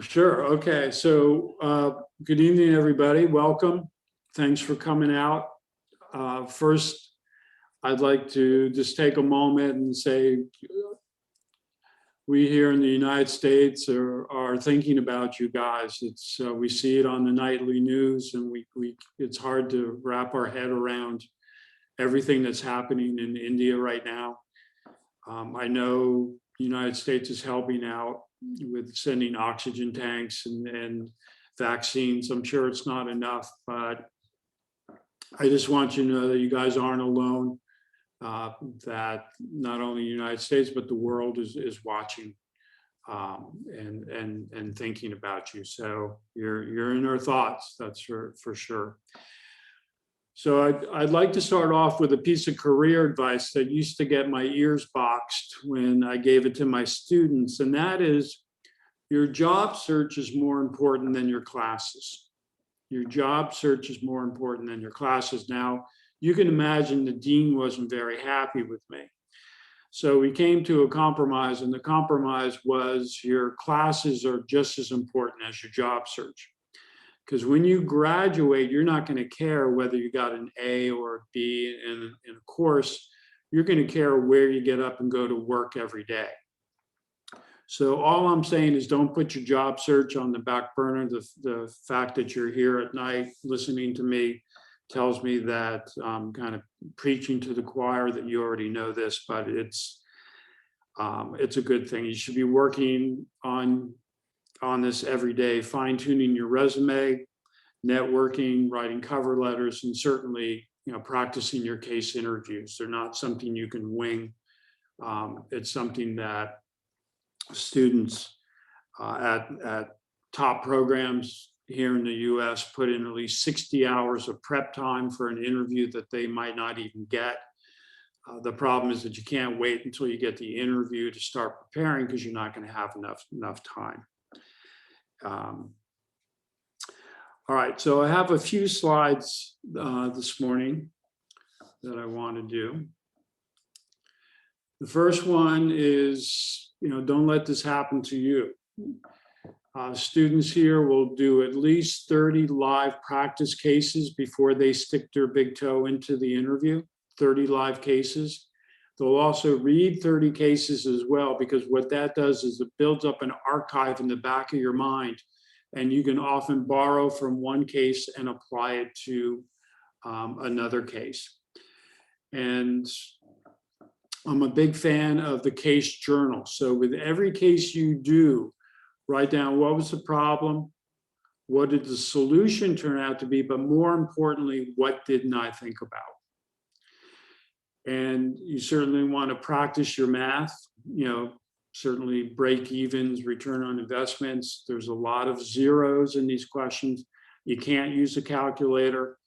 Sure. Okay. So good evening, everybody. Welcome. Thanks for coming out. First, I'd like to just take a moment and say we here in the United States are thinking about you guys. It's we see it on the nightly news, and it's hard to wrap our head around everything that's happening in India right now. I know the United States is helping out with sending oxygen tanks and vaccines. I'm sure it's not enough, but I just want you to know that you guys aren't alone, that not only the United States, but the world is watching and thinking about you. So you're in our thoughts, that's for sure. So I'd like to start off with a piece of career advice that used to get my ears boxed when I gave it to my students, and that is your job search is more important than your classes. Your job search is more important than your classes. Now, you can imagine the dean wasn't very happy with me. So we came to a compromise, and the compromise was your classes are just as important as your job search. Because when you graduate, you're not going to care whether you got an A or a B in a course. You're going to care where you get up and go to work every day. So all I'm saying is don't put your job search on the back burner. The fact that you're here at night listening to me tells me that I'm kind of preaching to the choir that you already know this, but it's a good thing. You should be working on this every day, fine-tuning your resume, networking, writing cover letters, and certainly, practicing your case interviews. They're not something you can wing. It's something that students at top programs here in the US put in at least 60 hours of prep time for an interview that they might not even get. The problem is that you can't wait until you get the interview to start preparing because you're not going to have enough time. All right, so I have a few slides this morning that I want to do. The first one is, don't let this happen to you. Students here will do at least 30 live practice cases before they stick their big toe into the interview, 30 live cases. They'll also read 30 cases as well, because what that does is it builds up an archive in the back of your mind, and you can often borrow from one case and apply it to another case. And I'm a big fan of the case journal. So with every case you do, write down what was the problem, what did the solution turn out to be, but more importantly, what didn't I think about? And you certainly want to practice your math, certainly break evens, return on investments. There's a lot of zeros in these questions. You can't use a calculator.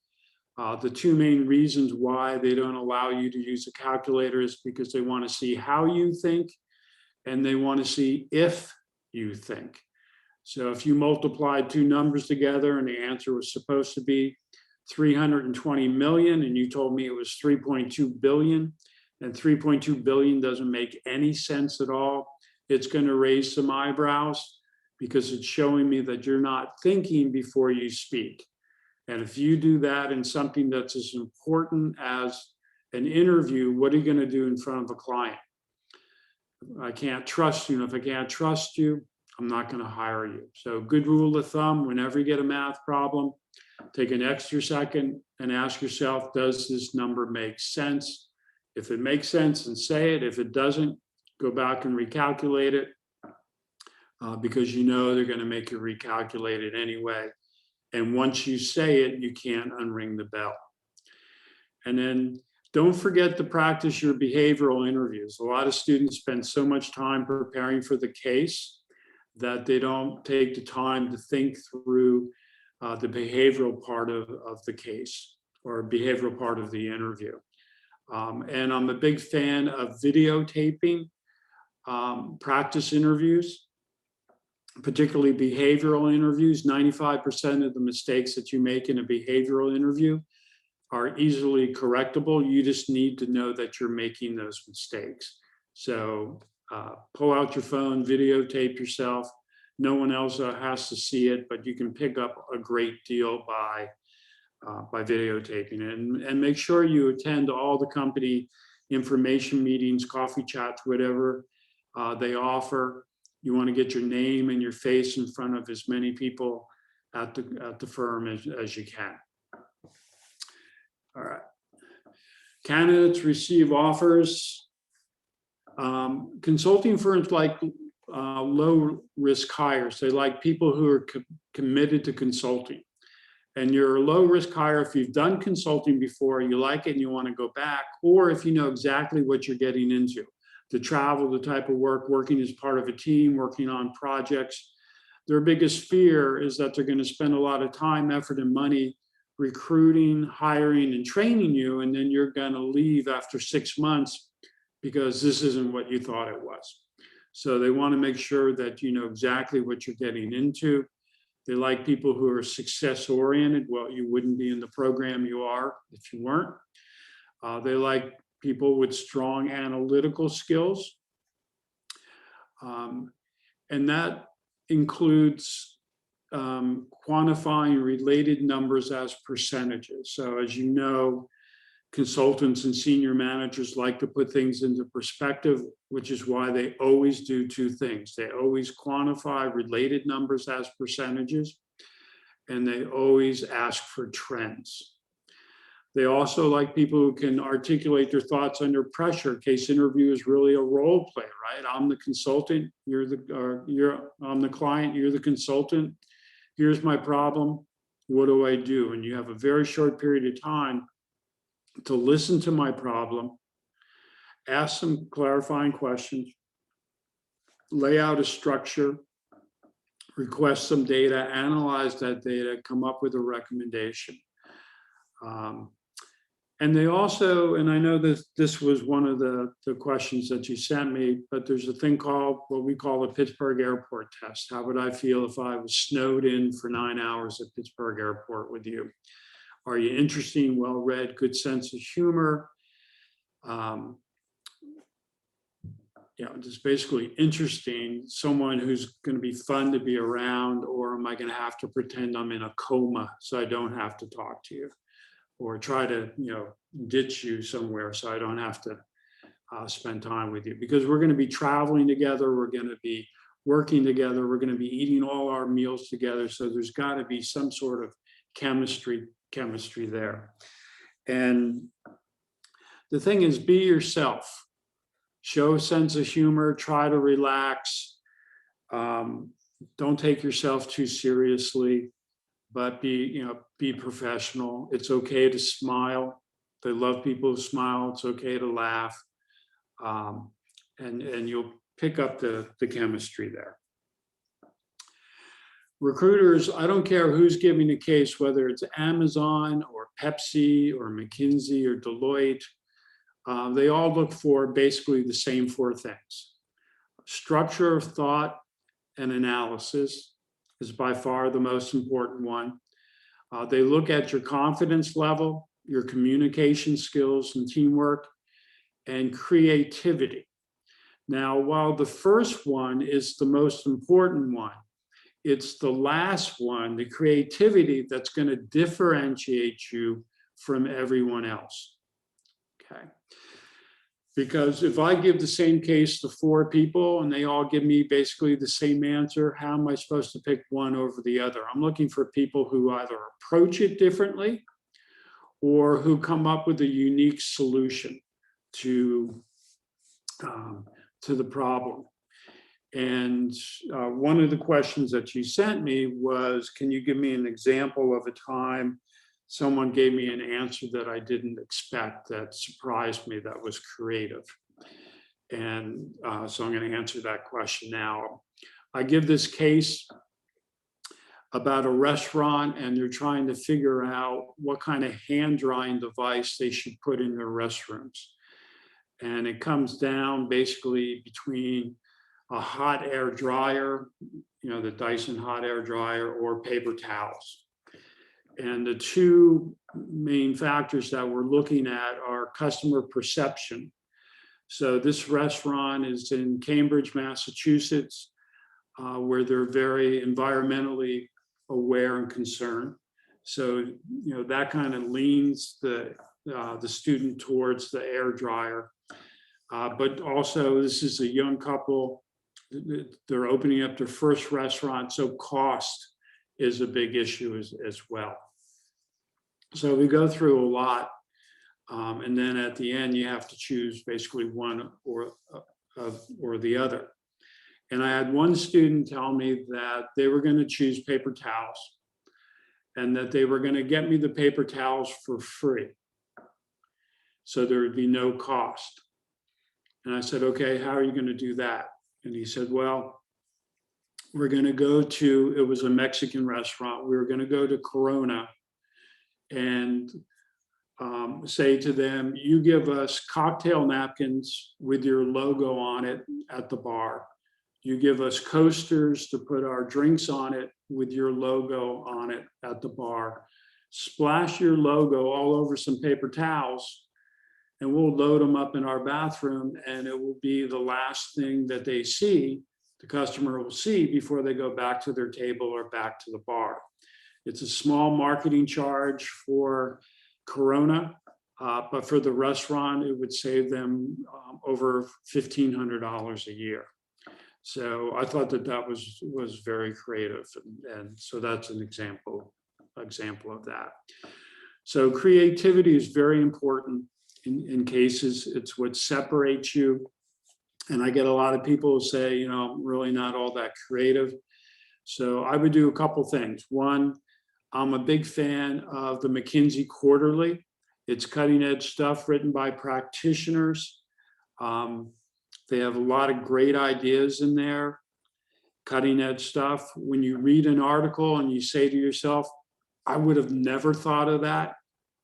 The two main reasons why they don't allow you to use a calculator is because they want to see how you think, and they want to see if you think. So if you multiplied two numbers together and the answer was supposed to be 320 million, and you told me it was 3.2 billion, and 3.2 billion doesn't make any sense at all, it's going to raise some eyebrows, because it's showing me that you're not thinking before you speak. And if you do that in something that's as important as an interview, what are you going to do in front of a client? I can't trust you, and if I can't trust you, I'm not going to hire you. So good rule of thumb, whenever you get a math problem, take an extra second and ask yourself, does this number make sense? If it makes sense, then say it. If it doesn't, go back and recalculate it, because they're going to make you recalculate it anyway. And once you say it, you can't unring the bell. And then don't forget to practice your behavioral interviews. A lot of students spend so much time preparing for the case that they don't take the time to think through the behavioral part of the case, or behavioral part of the interview. And I'm a big fan of videotaping practice interviews, particularly behavioral interviews. 95% of the mistakes that you make in a behavioral interview are easily correctable. You just need to know that you're making those mistakes. So pull out your phone, videotape yourself. No one else has to see it, but you can pick up a great deal by videotaping it. And make sure you attend all the company information meetings, coffee chats, whatever they offer. You want to get your name and your face in front of as many people at the firm as you can. All right. Candidates receive offers. Consulting firms like low risk hires. They like people who are committed to consulting. And you're a low risk hire if you've done consulting before, you like it and you want to go back, or if you know exactly what you're getting into. The travel, the type of work, working as part of a team, working on projects. Their biggest fear is that they're going to spend a lot of time, effort, and money recruiting, hiring, and training you, and then you're going to leave after 6 months because this isn't what you thought it was. So they want to make sure that you know exactly what you're getting into. They like people who are success-oriented. Well, you wouldn't be in the program you are if you weren't. They like people with strong analytical skills. And that includes quantifying related numbers as percentages. So as you know, consultants and senior managers like to put things into perspective, which is why they always do two things. They always quantify related numbers as percentages, and they always ask for trends. They also like people who can articulate their thoughts under pressure. Case interview is really a role play, right? I'm the consultant, I'm the client, you're the consultant. Here's my problem, what do I do? And you have a very short period of time to listen to my problem, ask some clarifying questions, lay out a structure, request some data, analyze that data, come up with a recommendation. And they also, and I know this was one of the questions that you sent me, but there's a thing called what we call the Pittsburgh Airport test. How would I feel if I was snowed in for 9 hours at Pittsburgh Airport with you? Are you interesting, well-read, good sense of humor? Just basically interesting, someone who's going to be fun to be around, or am I going to have to pretend I'm in a coma so I don't have to talk to you? Or try to, ditch you somewhere so I don't have to spend time with you, because we're going to be traveling together. We're going to be working together. We're going to be eating all our meals together. So there's got to be some sort of chemistry there. And the thing is, be yourself, show a sense of humor, try to relax. Don't take yourself too seriously, but be professional. It's okay to smile. They love people who smile. It's okay to laugh. And you'll pick up the chemistry there. Recruiters, I don't care who's giving the case, whether it's Amazon or Pepsi or McKinsey or Deloitte, they all look for basically the same 4 things. Structure of thought and analysis is by far the most important one. They look at your confidence level, your communication skills and teamwork, and creativity. Now, while the first one is the most important one, it's the last one, the creativity, that's going to differentiate you from everyone else. Okay. Because if I give the same case to 4 people and they all give me basically the same answer, how am I supposed to pick one over the other? I'm looking for people who either approach it differently or who come up with a unique solution to the problem. And one of the questions that you sent me was, can you give me an example of a time someone gave me an answer that I didn't expect, that surprised me, that was creative? And so I'm going to answer that question now. I give this case about a restaurant, and they're trying to figure out what kind of hand drying device they should put in their restrooms. And it comes down basically between a hot air dryer, the Dyson hot air dryer, or paper towels. And the 2 main factors that we're looking at are customer perception. So this restaurant is in Cambridge, Massachusetts, where they're very environmentally aware and concerned. So, that kind of leans the student towards the air dryer. But also, this is a young couple. They're opening up their first restaurant, so cost is a big issue as well. So we go through a lot, and then at the end, you have to choose basically one or the other. And I had one student tell me that they were going to choose paper towels, and that they were going to get me the paper towels for free, so there would be no cost. And I said, okay, how are you going to do that? And he said, well, we're going to go to, it was a Mexican restaurant. We were going to go to Corona and say to them, you give us cocktail napkins with your logo on it at the bar. You give us coasters to put our drinks on it with your logo on it at the bar. Splash your logo all over some paper towels, and we'll load them up in our bathroom, and it will be the last thing that they see, the customer will see before they go back to their table or back to the bar. It's a small marketing charge for Corona, but for the restaurant, it would save them over $1,500 a year. So I thought that was very creative, and so that's an example of that. So creativity is very important in cases. It's what separates you. And I get a lot of people who say, I'm really not all that creative. So I would do a couple things. One, I'm a big fan of the McKinsey Quarterly. It's cutting edge stuff written by practitioners. They have a lot of great ideas in there, cutting edge stuff. When you read an article and you say to yourself, I would have never thought of that,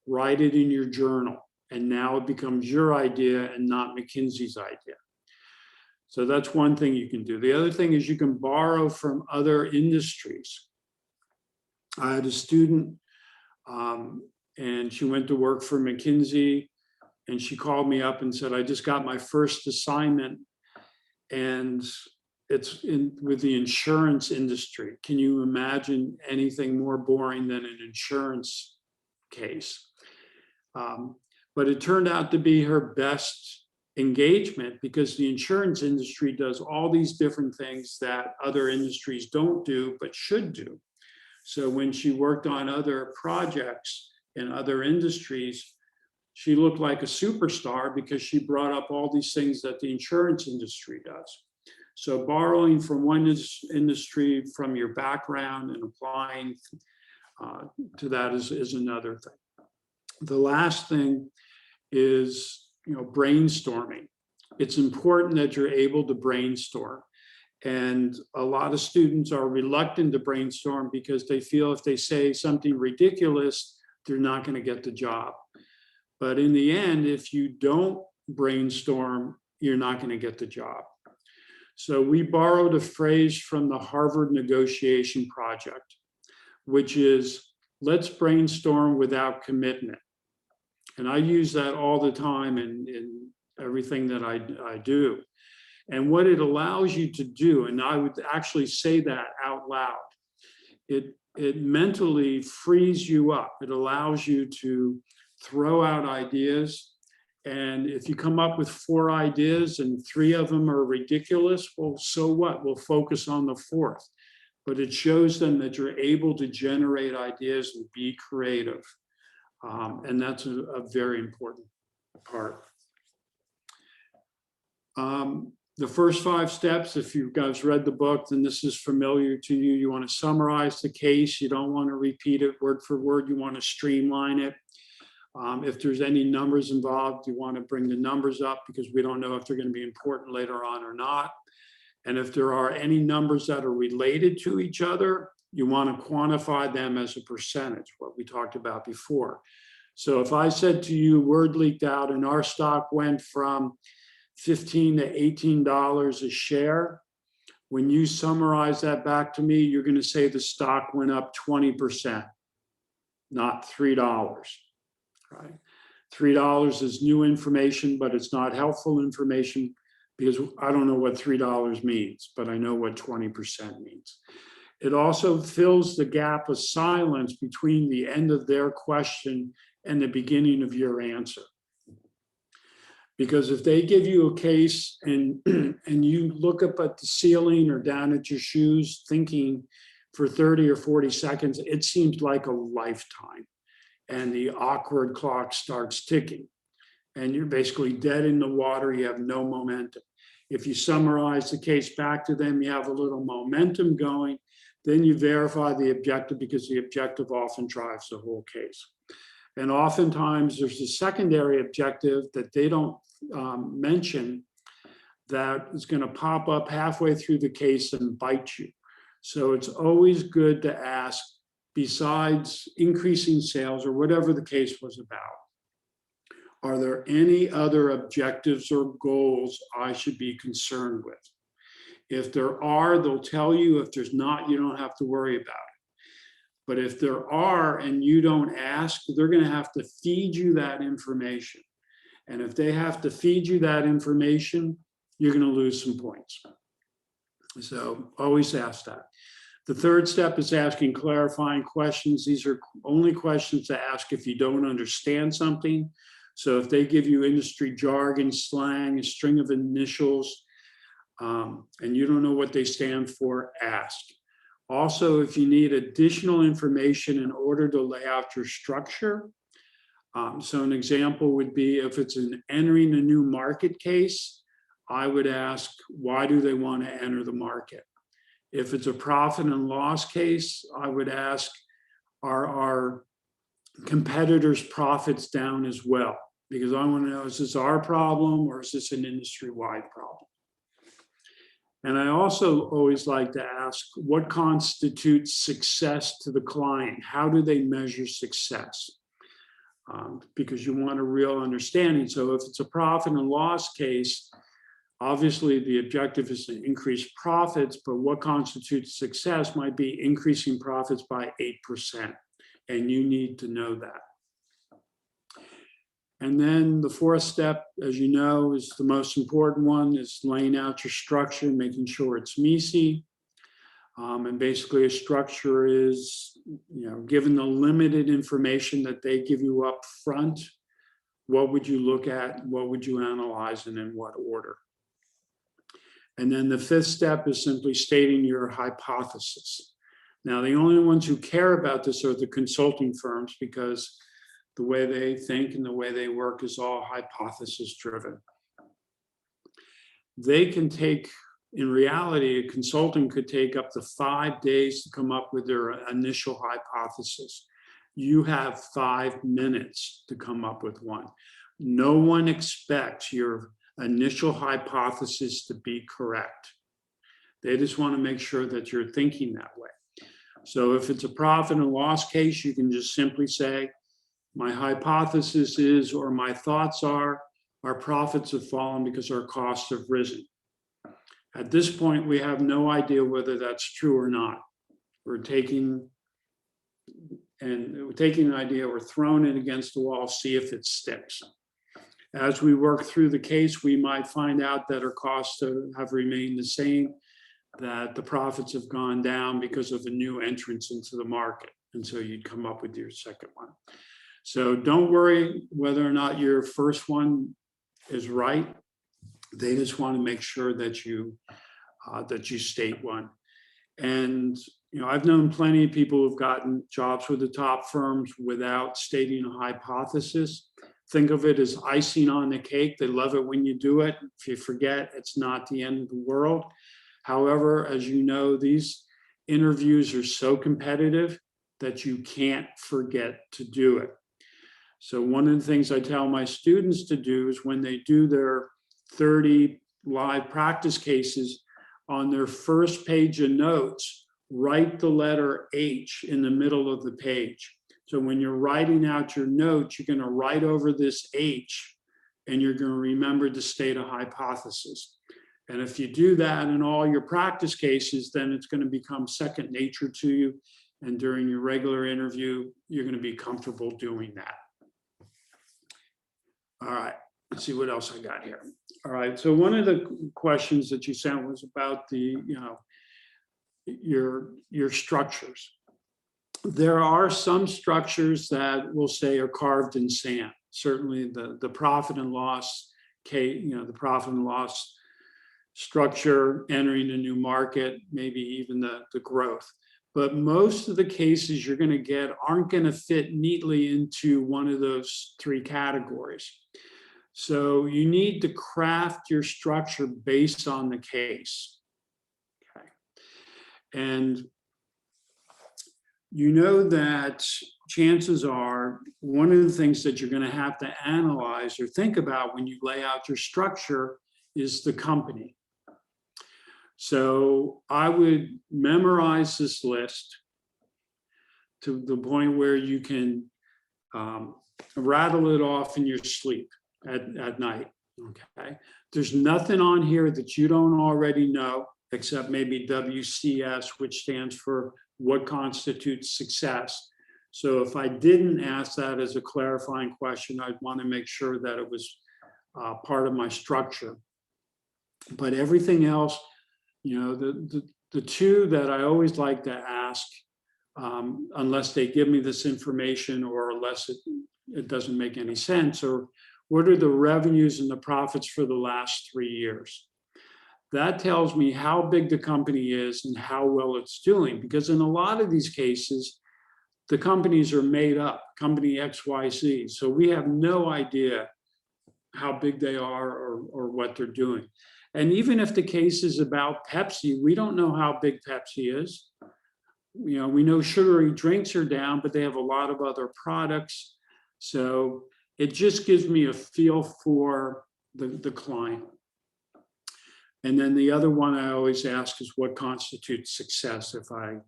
write it in your journal. And now it becomes your idea and not McKinsey's idea. So that's one thing you can do. The other thing is you can borrow from other industries. I had a student and she went to work for McKinsey, and she called me up and said, I just got my first assignment and it's with the insurance industry. Can you imagine anything more boring than an insurance case? But it turned out to be her best engagement, because the insurance industry does all these different things that other industries don't do, but should do. So when she worked on other projects in other industries, she looked like a superstar because she brought up all these things that the insurance industry does. So borrowing from one industry, from your background, and applying to that is another thing. The last thing is, brainstorming. It's important that you're able to brainstorm. And a lot of students are reluctant to brainstorm because they feel if they say something ridiculous, they're not going to get the job. But in the end, if you don't brainstorm, you're not going to get the job. So we borrowed a phrase from the Harvard Negotiation Project, which is, let's brainstorm without commitment. And I use that all the time in everything that I do. And what it allows you to do, and I would actually say that out loud, it mentally frees you up. It allows you to throw out ideas. And if you come up with 4 ideas and 3 of them are ridiculous, well, so what? We'll focus on the 4th. But it shows them that you're able to generate ideas and be creative. And that's a very important part. The first 5 steps, if you guys read the book, then this is familiar to you. You want to summarize the case. You don't want to repeat it word for word. You want to streamline it. If there's any numbers involved, you want to bring the numbers up because we don't know if they're going to be important later on or not. And if there are any numbers that are related to each other, you want to quantify them as a percentage, what we talked about before. So if I said to you, word leaked out and our stock went from $15 to $18 a share, when you summarize that back to me, you're going to say the stock went up 20%, not $3, right? $3 is new information, but it's not helpful information because I don't know what $3 means, but I know what 20% means. It also fills the gap of silence between the end of their question and the beginning of your answer. Because if they give you a case and you look up at the ceiling or down at your shoes thinking for 30 or 40 seconds, it seems like a lifetime. And the awkward clock starts ticking. And you're basically dead in the water, you have no momentum. If you summarize the case back to them, you have a little momentum going, then you verify the objective because the objective often drives the whole case. And oftentimes there's a secondary objective that they don't mention that is going to pop up halfway through the case and bite you. So it's always good to ask, besides increasing sales or whatever the case was about, are there any other objectives or goals I should be concerned with? If there are, they'll tell you. If there's not, you don't have to worry about it. But if there are and you don't ask, they're going to have to feed you that information. And if they have to feed you that information, you're going to lose some points. So always ask that. The third step is asking clarifying questions. These are only questions to ask if you don't understand something. So if they give you industry jargon, slang, a string of initials, and you don't know what they stand for, ask. Also, if you need additional information in order to lay out your structure, so an example would be if it's an entering a new market case, I would ask, why do they want to enter the market? If it's a profit and loss case, I would ask, are our competitors' profits down as well? Because I want to know, is this our problem or is this an industry-wide problem? And I also always like to ask, what constitutes success to the client? How do they measure success? Because you want a real understanding. So if it's a profit and loss case, obviously the objective is to increase profits, but what constitutes success might be increasing profits by 8%. And you need to know that. And then the fourth step, as you know, is the most important one, is laying out your structure, making sure it's meaty. And basically a structure is, given the limited information that they give you up front, what would you look at, what would you analyze, and in what order? And then the fifth step is simply stating your hypothesis. Now, the only ones who care about this are the consulting firms, because the way they think and the way they work is all hypothesis driven. They can take, in reality, a consultant could take up to 5 days to come up with their initial hypothesis. You have 5 minutes to come up with one. No one expects your initial hypothesis to be correct. They just want to make sure that you're thinking that way. So if it's a profit and loss case, you can just simply say, my hypothesis is, or my thoughts are, our profits have fallen because our costs have risen. At this point, we have no idea whether that's true or not. We're taking an idea, we're throwing it against the wall, see if it sticks. As we work through the case, we might find out that our costs have remained the same, that the profits have gone down because of a new entrance into the market. And so you'd come up with your second one. So don't worry whether or not your first one is right. They just want to make sure that you state one. And I've known plenty of people who've gotten jobs with the top firms without stating a hypothesis. Think of it as icing on the cake. They love it when you do it. If you forget, it's not the end of the world. However, as you know, these interviews are so competitive that you can't forget to do it. So one of the things I tell my students to do is when they do their 30 live practice cases, on their first page of notes, write the letter H in the middle of the page. So when you're writing out your notes, you're going to write over this H and you're going to remember to state a hypothesis. And if you do that in all your practice cases, then it's going to become second nature to you. And during your regular interview, you're going to be comfortable doing that. All right, let's see what else I got here. All right, so one of the questions that you sent was about the, your structures. There are some structures that we'll say are carved in sand. Certainly the profit and loss, the profit and loss structure, entering a new market, maybe even the growth. But most of the cases you're going to get aren't going to fit neatly into one of those three categories. So you need to craft your structure based on the case. Okay. And you know that chances are one of the things that you're going to have to analyze or think about when you lay out your structure is the company. So I would memorize this list to the point where you can rattle it off in your sleep at night, okay? There's nothing on here that you don't already know, except maybe WCS, which stands for what constitutes success. So if I didn't ask that as a clarifying question, I'd want to make sure that it was part of my structure. But everything else, the two that I always like to ask, unless they give me this information or unless it doesn't make any sense, or what are the revenues and the profits for the last 3 years? That tells me how big the company is and how well it's doing, because in a lot of these cases, the companies are made up, company XYZ. So we have no idea how big they are or what they're doing. And even if the case is about Pepsi, we don't know how big Pepsi is. We know sugary drinks are down, but they have a lot of other products. So it just gives me a feel for the client. And then the other one I always ask is what constitutes success, if I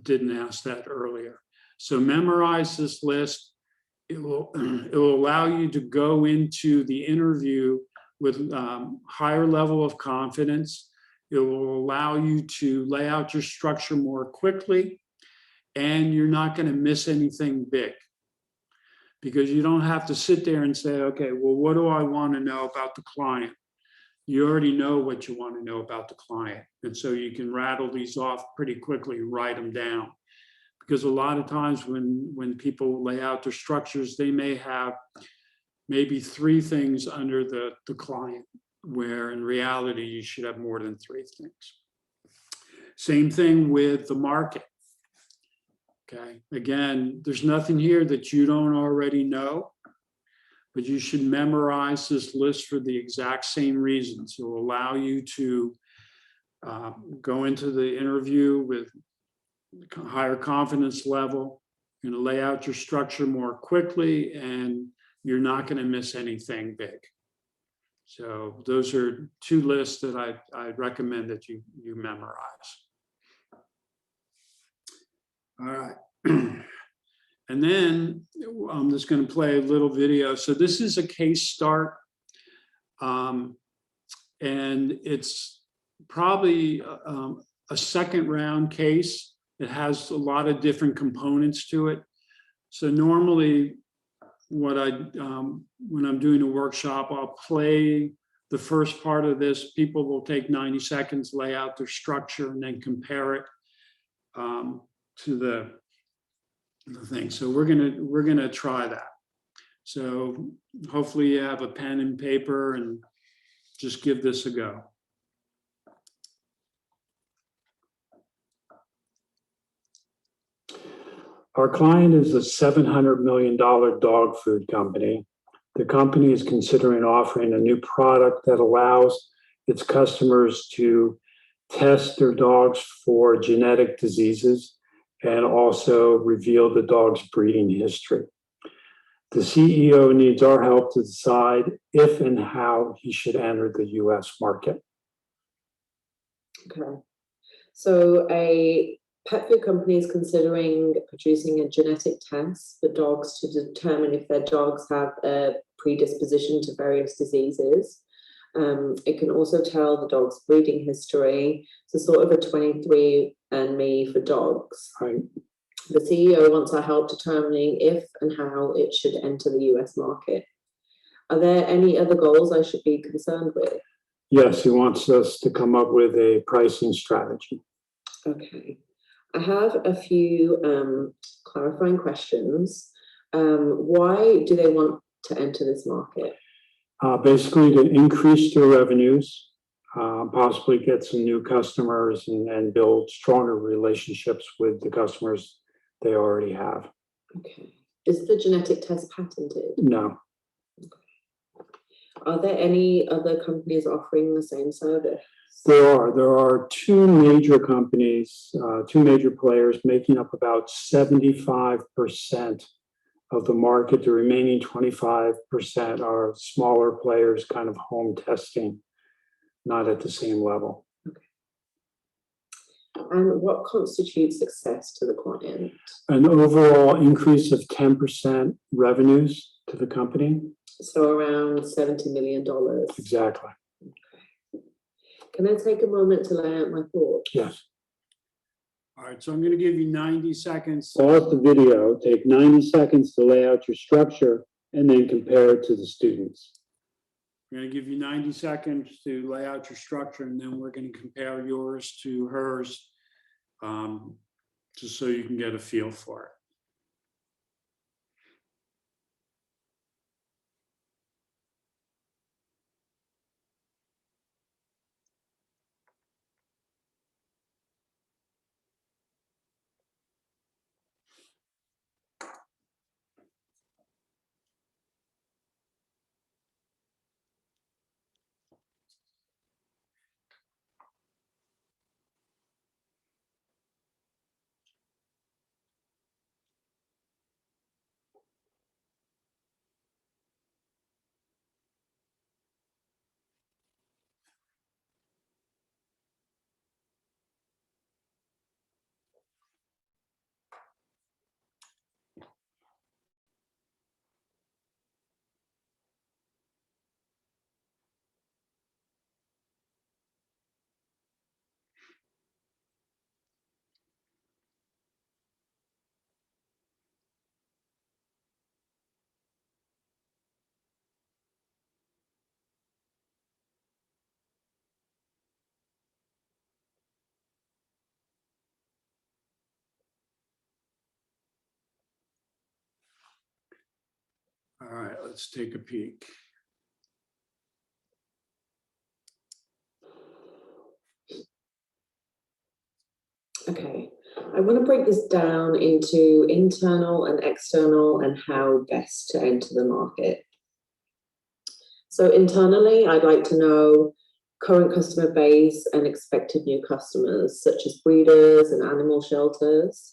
didn't ask that earlier. So memorize this list. It will allow you to go into the interview with higher level of confidence. It will allow you to lay out your structure more quickly, and you're not going to miss anything big, because you don't have to sit there and say, okay, well, what do I want to know about the client? You already know what you want to know about the client. And so you can rattle these off pretty quickly, write them down. Because a lot of times when people lay out their structures, they may have maybe 3 things under the client, where in reality, you should have more than 3 things. Same thing with the market. Okay, again, there's nothing here that you don't already know, but you should memorize this list for the exact same reasons. It will allow you to go into the interview with higher confidence level. You're going to lay out your structure more quickly, and you're not going to miss anything big. So those are 2 lists that I recommend that you memorize. All right. And then I'm just going to play a little video. So this is a case start. And it's probably a second round case. It has a lot of different components to it. So normally what when I'm doing a workshop, I'll play the first part of this. People will take 90 seconds, lay out their structure, and then compare it to the thing. So we're gonna try that. So hopefully you have a pen and paper and just give this a go. Our client is a $700 million dog food company. The company is considering offering a new product that allows its customers to test their dogs for genetic diseases and also reveal the dog's breeding history. The CEO needs our help to decide if and how he should enter the US market. Okay. So a pet food company is considering producing a genetic test for dogs to determine if their dogs have a predisposition to various diseases. It can also tell the dog's breeding history. So sort of a 23andMe for dogs. Right. The CEO wants our help determining if and how it should enter the US market. Are there any other goals I should be concerned with? Yes, he wants us to come up with a pricing strategy. Okay. I have a few clarifying questions. Why do they want to enter this market? Basically to increase their revenues, possibly get some new customers and build stronger relationships with the customers they already have. Okay. Is the genetic test patented? No. Are there any other companies offering the same service? There are two major companies, two major players making up about 75% of the market. The remaining 25% are smaller players, kind of home testing, not at the same level. Okay. And what constitutes success to the client? An overall increase of 10% revenues to the company. So around $70 million. Exactly. Okay. Can I take a moment to lay out my thoughts? Yes. All right, so I'm going to give you 90 seconds. Pause the video, take 90 seconds to lay out your structure, and then compare it to the students. I'm going to give you 90 seconds to lay out your structure, and then we're going to compare yours to hers, just so you can get a feel for it. All right, let's take a peek. Okay, I want to break this down into internal and external and how best to enter the market. So internally, I'd like to know current customer base and expected new customers, such as breeders and animal shelters,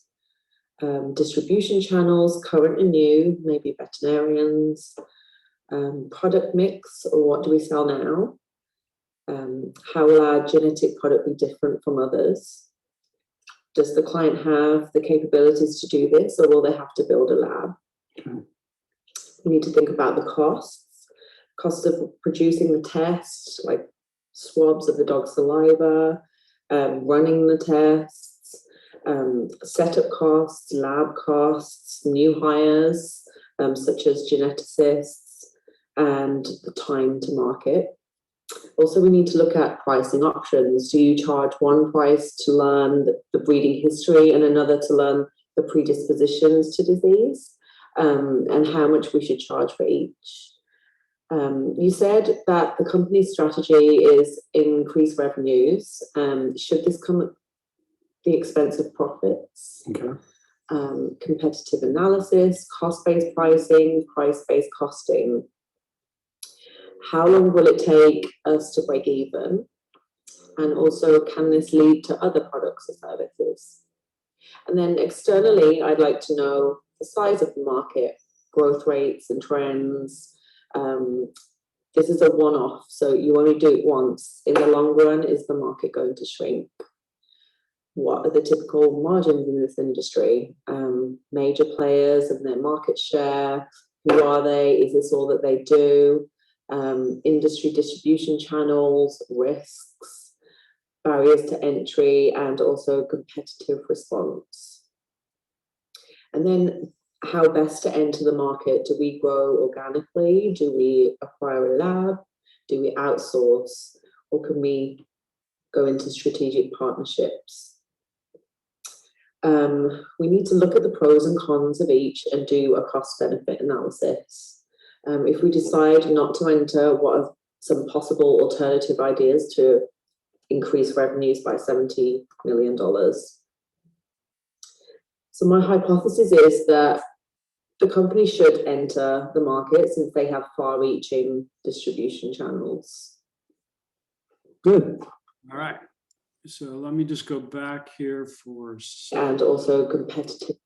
distribution channels, current and new, maybe veterinarians, product mix, or what do we sell now? How will our genetic product be different from others? Does the client have the capabilities to do this, or will they have to build a lab? Okay. We need to think about the costs of producing the test, like swabs of the dog's saliva, running the tests, setup costs, lab costs, new hires, such as geneticists, and the time to market. Also, we need to look at pricing options. Do you charge one price to learn the breeding history and another to learn the predispositions to disease? And how much we should charge for each? You said that the company's strategy is increase revenues. Should this come at the expense of profits? Okay. Competitive analysis, cost-based pricing, price-based costing. How long will it take us to break even? And also, can this lead to other products or services? And then externally, I'd like to know the size of the market, growth rates and trends. This is a one-off, so you only do it once. In the long run, is the market going to shrink? What are the typical margins in this industry? Major players and their market share, who are they? Is this all that they do? Industry distribution channels, risks, barriers to entry, and also competitive response. And then how best to enter the market. Do we grow organically? Do we acquire a lab? Do we outsource? Or can we go into strategic partnerships? We need to look at the pros and cons of each and do a cost-benefit analysis. If we decide not to enter, what are some possible alternative ideas to increase revenues by $70 million? So my hypothesis is that the company should enter the market since they have far-reaching distribution channels. Good. All right. So let me just go back here for. And also competitive.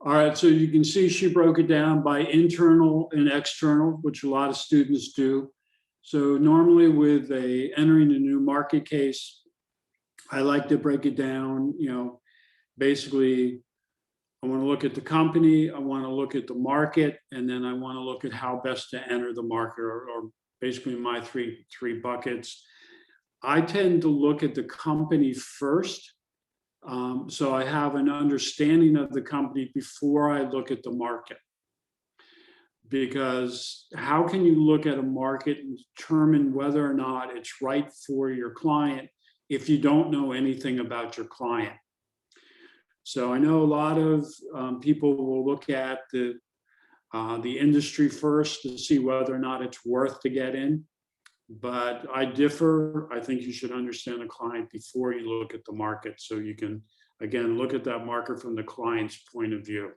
All right. So you can see she broke it down by internal and external, which a lot of students do. So normally with entering a new market case, I like to break it down, basically I want to look at the company, I want to look at the market, and then I want to look at how best to enter the market, or basically my three buckets. I tend to look at the company first. So I have an understanding of the company before I look at the market. Because how can you look at a market and determine whether or not it's right for your client if you don't know anything about your client? So I know a lot of people will look at the industry first to see whether or not it's worth to get in. But I differ. I think you should understand the client before you look at the market, so you can, again, look at that market from the client's point of view.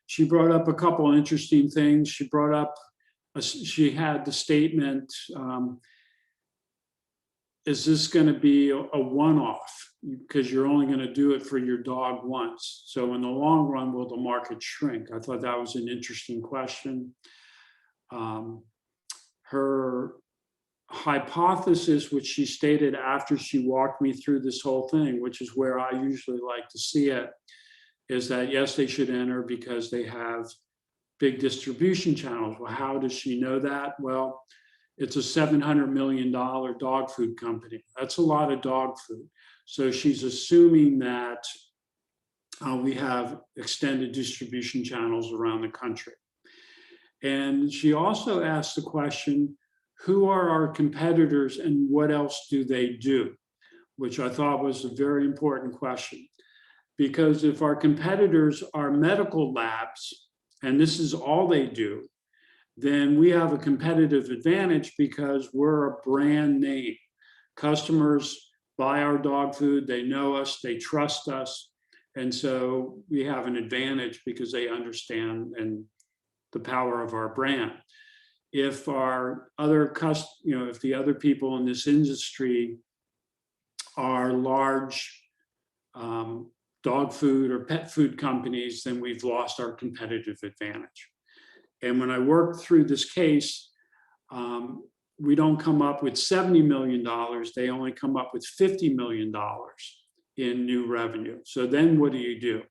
She brought up a couple of interesting things. She brought up, she had the statement, is this going to be a one-off? Because you're only going to do it for your dog once. So in the long run, will the market shrink? I thought that was an interesting question. Her hypothesis, which she stated after she walked me through this whole thing, which is where I usually like to see it, is that yes, they should enter because they have big distribution channels. Well, how does she know that? Well, it's a $700 million dog food company. That's a lot of dog food. So she's assuming that we have extended distribution channels around the country. And she also asked the question, who are our competitors and what else do they do? Which I thought was a very important question. Because if our competitors are medical labs, and this is all they do, then we have a competitive advantage because we're a brand name. Customers buy our dog food, they know us, they trust us. And so we have an advantage because they understand and the power of our brand. If our other if the other people in this industry are large dog food or pet food companies, then we've lost our competitive advantage. And when I worked through this case, we don't come up with $70 million, they only come up with $50 million in new revenue. So then what do?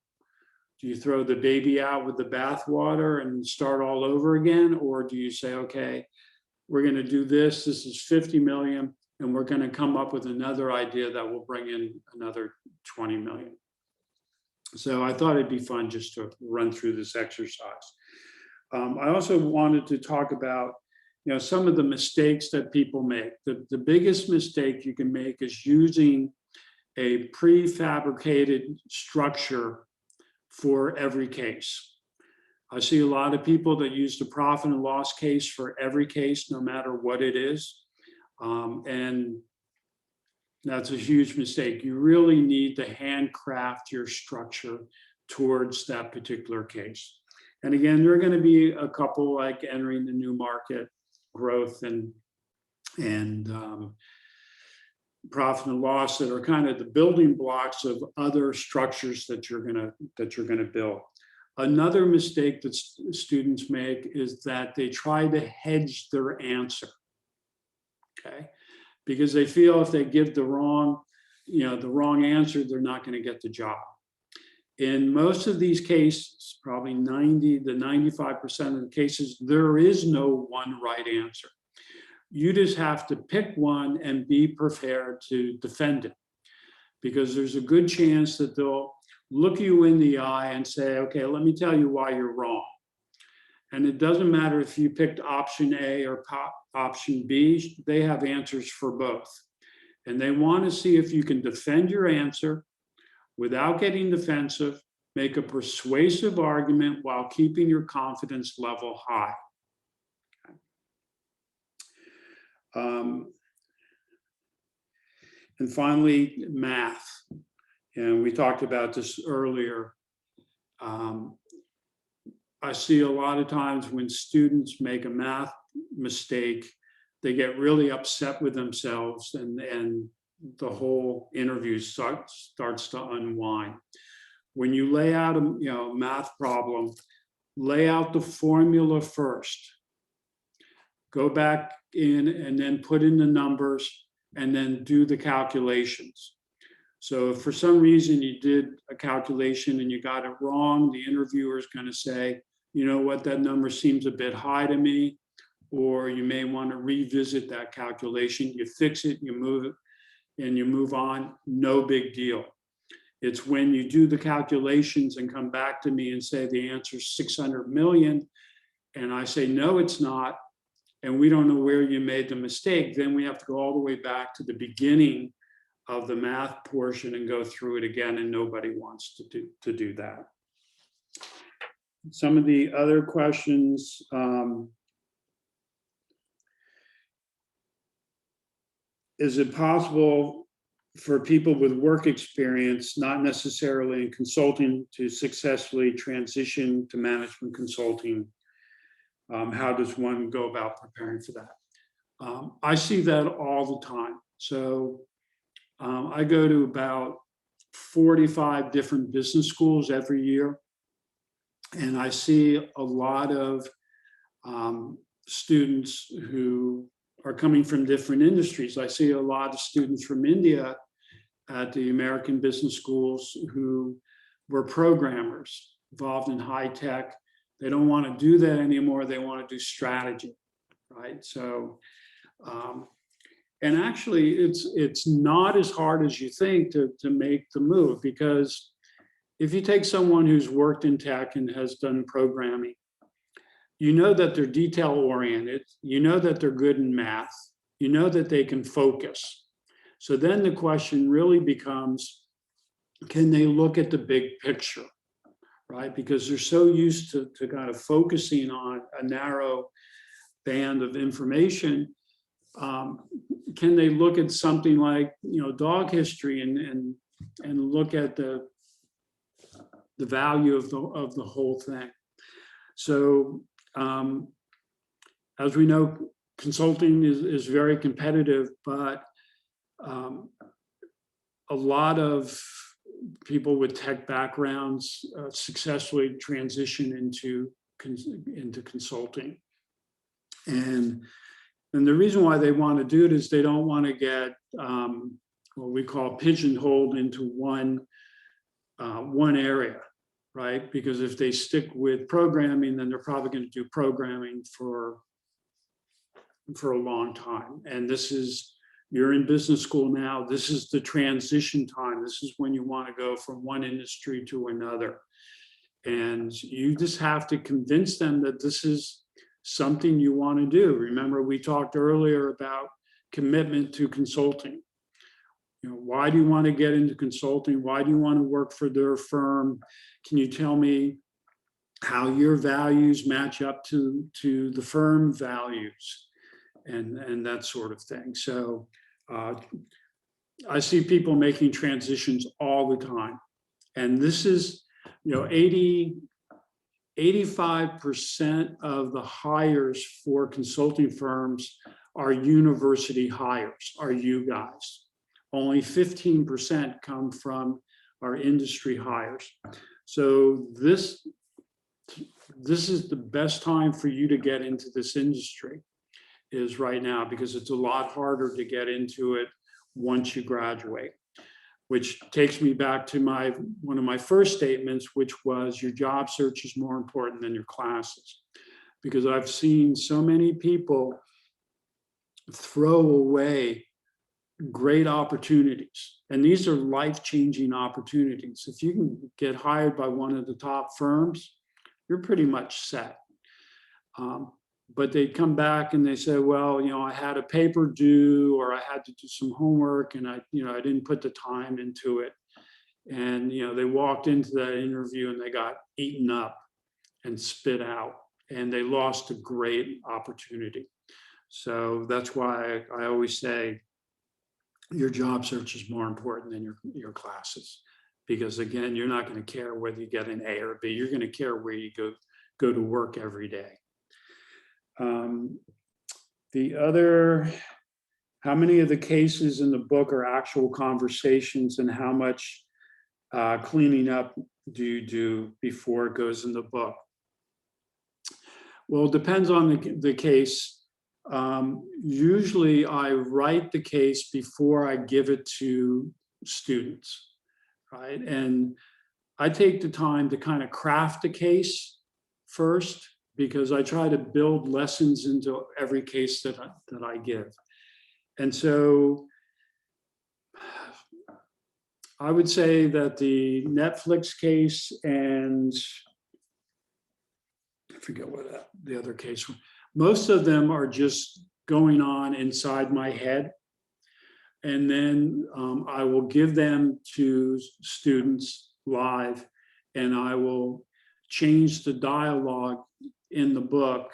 Do you throw the baby out with the bathwater and start all over again? Or do you say, okay, we're going to do this is 50 million, and we're going to come up with another idea that will bring in another 20 million. So I thought it'd be fun just to run through this exercise. I also wanted to talk about, some of the mistakes that people make. The biggest mistake you can make is using a prefabricated structure for every case. I see a lot of people that use the profit and loss case for every case, no matter what it is. And that's a huge mistake. You really need to handcraft your structure towards that particular case. And again, there are going to be a couple like entering the new market, growth, and profit and loss that are kind of the building blocks of other structures that you're gonna build. Another mistake that students make is that they try to hedge their answer. Okay, because they feel if they give the wrong answer, they're not going to get the job. In most of these cases, probably 90 to 95% of the cases, there is no one right answer. You just have to pick one and be prepared to defend it, because there's a good chance that they'll look you in the eye and say, okay, let me tell you why you're wrong. And it doesn't matter if you picked option A or option B, they have answers for both. And they want to see if you can defend your answer without getting defensive, make a persuasive argument while keeping your confidence level high. And finally, math. And we talked about this earlier. I see a lot of times when students make a math mistake, they get really upset with themselves, and the whole interview starts to unwind. When you lay out a math problem, lay out the formula first. Go back in and then put in the numbers and then do the calculations. So if for some reason you did a calculation and you got it wrong, the interviewer is going to say, you know what, that number seems a bit high to me, or you may want to revisit that calculation. You fix it, you move it, and you move on, no big deal. It's when you do the calculations and come back to me and say the answer is 600 million, and I say, no, it's not, and we don't know where you made the mistake, then we have to go all the way back to the beginning of the math portion and go through it again, and nobody wants to do that. Some of the other questions, is it possible for people with work experience, not necessarily in consulting, to successfully transition to management consulting? How does one go about preparing for that? I see that all the time. So I go to about 45 different business schools every year, and I see a lot of students who are coming from different industries. I see a lot of students from India at the American business schools who were programmers involved in high tech. They don't want to do that anymore. They want to do strategy, right? So, and actually it's not as hard as you think to make the move, because if you take someone who's worked in tech and has done programming, you know that they're detail oriented, you know that they're good in math, you know that they can focus. So then the question really becomes, can they look at the big picture, right? Because they're so used to kind of focusing on a narrow band of information. Can they look at something like, dog history and look at the value of the whole thing? So as we know, consulting is very competitive, but a lot of people with tech backgrounds successfully transition into consulting. And the reason why they want to do it is they don't want to get what we call pigeonholed into one area, right? Because if they stick with programming, then they're probably going to do programming for a long time. And you're in business school now, this is the transition time. This is when you want to go from one industry to another. And you just have to convince them that this is something you want to do. Remember, we talked earlier about commitment to consulting. Why do you want to get into consulting? Why do you want to work for their firm? Can you tell me how your values match up to the firm values and that sort of thing? So I see people making transitions all the time. And this is, 85% of the hires for consulting firms are university hires, are you guys. Only 15% come from our industry hires. So this is the best time for you to get into this industry, is right now, because it's a lot harder to get into it once you graduate. Which takes me back to one of my first statements, which was your job search is more important than your classes. Because I've seen so many people throw away great opportunities. And these are life-changing opportunities. If you can get hired by one of the top firms, you're pretty much set. But they come back and they say, well, I had a paper due, or I had to do some homework, and I didn't put the time into it. And, they walked into that interview and they got eaten up and spit out, and they lost a great opportunity. So that's why I always say your job search is more important than your classes, because again, you're not going to care whether you get an A or a B. You're going to care where you go to work every day. How many of the cases in the book are actual conversations, and how much cleaning up do you do before it goes in the book? Well, it depends on the case. Usually I write the case before I give it to students, right? And I take the time to kind of craft the case first, because I try to build lessons into every case that I give. And so I would say that the Netflix case, and I forget what the other case was, most of them are just going on inside my head. And then I will give them to students live, and I will change the dialogue in the book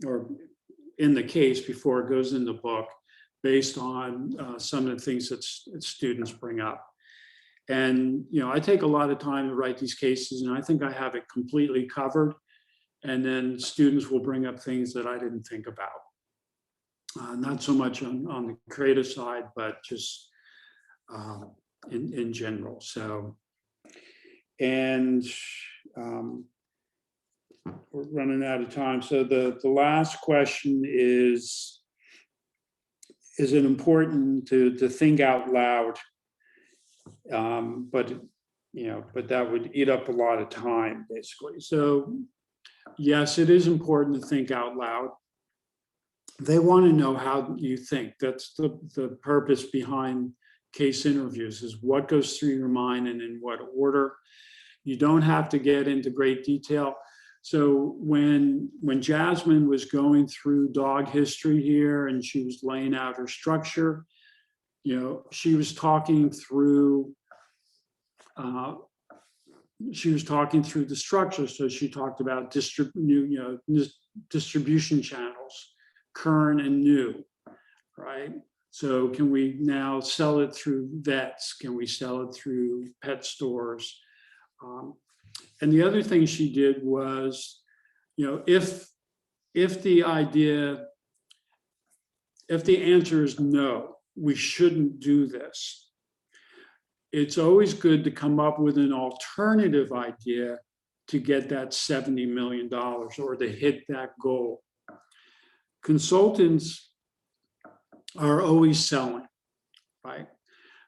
or in the case before it goes in the book, based on some of the things that students bring up. And, I take a lot of time to write these cases, and I think I have it completely covered. And then students will bring up things that I didn't think about. Not so much on the creative side, but just in general. So, and we're running out of time. So the last question is it important to think out loud? But that would eat up a lot of time, basically. So yes, it is important to think out loud. They want to know how you think. That's the purpose behind case interviews, is what goes through your mind and in what order. You don't have to get into great detail. So when Jasmine was going through dog history here and she was laying out her structure, she was talking through the structure. So she talked about distribution channels, current and new, right? So can we now sell it through vets? Can we sell it through pet stores? And the other thing she did was, if the answer is no, we shouldn't do this, it's always good to come up with an alternative idea to get that $70 million or to hit that goal. Consultants are always selling, right?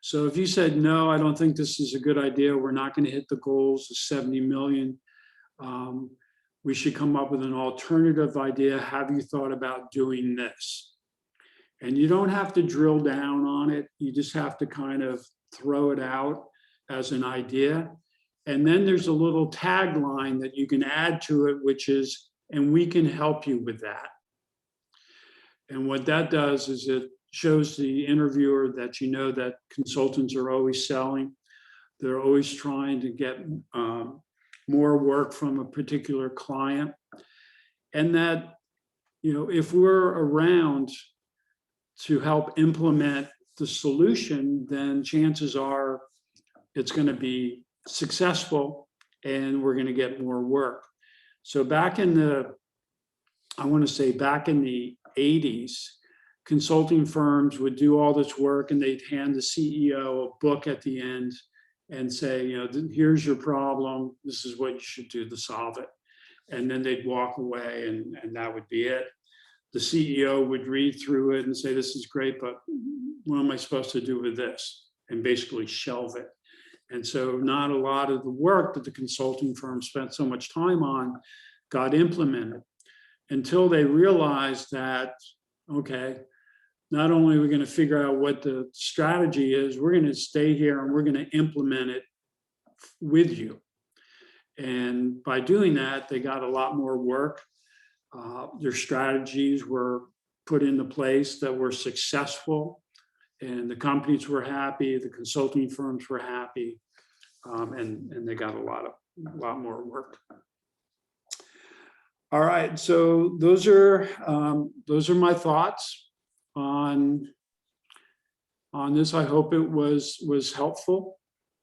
So if you said, no, I don't think this is a good idea, we're not going to hit the goals of 70 million, we should come up with an alternative idea. Have you thought about doing this? And you don't have to drill down on it. You just have to kind of throw it out as an idea. And then there's a little tagline that you can add to it, which is, and we can help you with that. And what that does is it shows the interviewer that that consultants are always selling. They're always trying to get more work from a particular client. And that, if we're around to help implement the solution, then chances are it's going to be successful and we're going to get more work. So back in the 80s, consulting firms would do all this work and they'd hand the CEO a book at the end and say, here's your problem. This is what you should do to solve it. And then they'd walk away and that would be it. The CEO would read through it and say, this is great, but what am I supposed to do with this? And basically shelve it. And so not a lot of the work that the consulting firm spent so much time on got implemented until they realized that, okay, not only are we going to figure out what the strategy is, we're going to stay here and we're going to implement it with you. And by doing that, they got a lot more work. Their strategies were put into place that were successful, and the companies were happy, the consulting firms were happy, and they got a lot more work. All right, so those are my thoughts on this. I hope it was helpful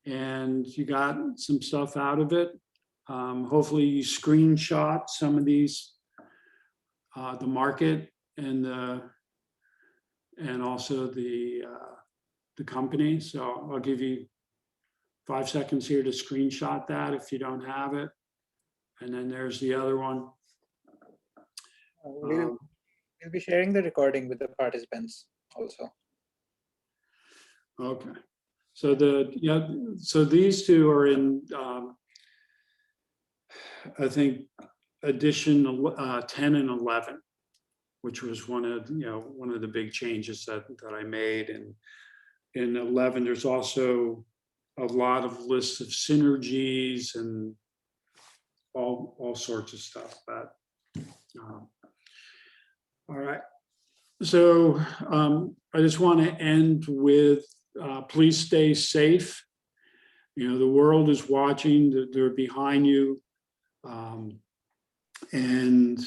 and you got some stuff out of it. Hopefully you screenshot some of these, the market and also the company. So I'll give you 5 seconds here to screenshot that if you don't have it. And then there's the other one. We'll be sharing the recording with the participants also. Okay. So so these two are in, I think, edition 10 and 11, which was one of the big changes that I made. And in 11, there's also a lot of lists of synergies and all sorts of stuff. But all right. So I just want to end with please stay safe. The world is watching, they're behind you. And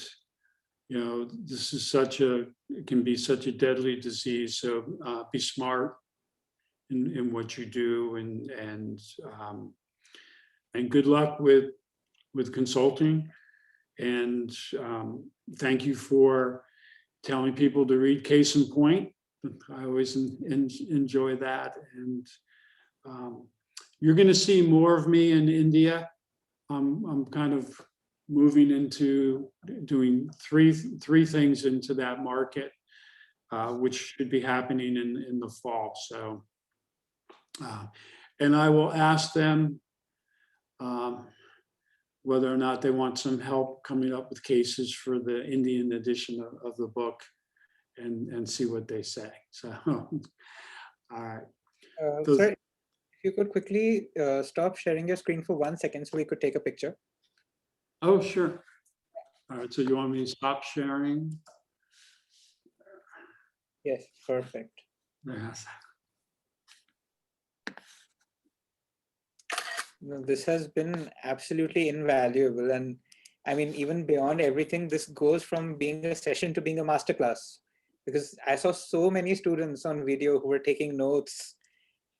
this is it can be such a deadly disease. So be smart in what you do, and good luck with consulting. And thank you for telling people to read Case in Point. I always enjoy that. And you're going to see more of me in India. I'm kind of moving into doing three things into that market, which should be happening in the fall. So, and I will ask them whether or not they want some help coming up with cases for the Indian edition of the book, and see what they say. So, all right. Sir, if you could quickly stop sharing your screen for 1 second so we could take a picture. Oh, sure. All right, so you want me to stop sharing? Yes, perfect. Yes. This has been absolutely invaluable. And I mean, even beyond everything, this goes from being a session to being a masterclass, because I saw so many students on video who were taking notes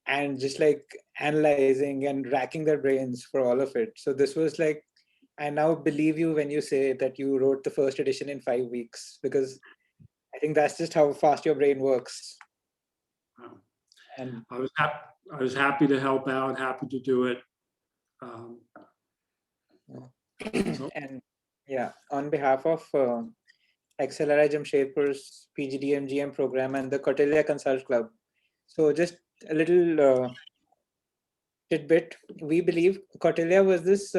and just like analyzing and racking their brains for all of it. So this was like, I now believe you when you say that you wrote the first edition in 5 weeks, because I think that's just how fast your brain works. And I was happy to help out, happy to do it. and yeah, on behalf of XLRI Jamshedpur's PGDM GM program and the Kautilya ConsultClub, so just a little tidbit. We believe Kautilya was this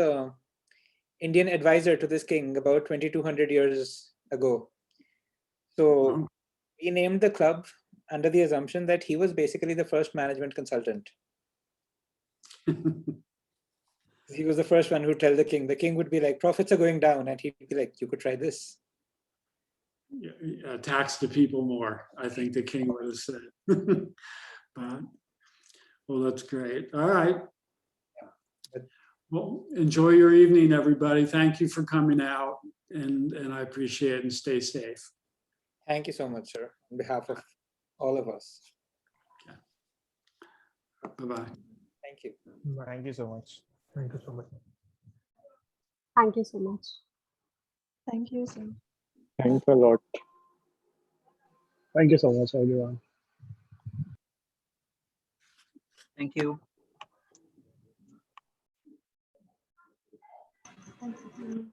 Indian advisor to this king about 2200 years ago. So we named the club under the assumption that he was basically the first management consultant. He was the first one who would tell the king would be like, profits are going down, and he'd be like, you could try this. Tax the people more, I think the king would have said. But, well, that's great. All right. Well, enjoy your evening, everybody. Thank you for coming out, and I appreciate it, and stay safe. Thank you so much, sir, on behalf of all of us. Bye-bye. Thank you. Thank you so much. Thank you so much. Thank you so much. Thank you, sir. Thanks a lot. Thank you so much, everyone. Thank you. Thank you.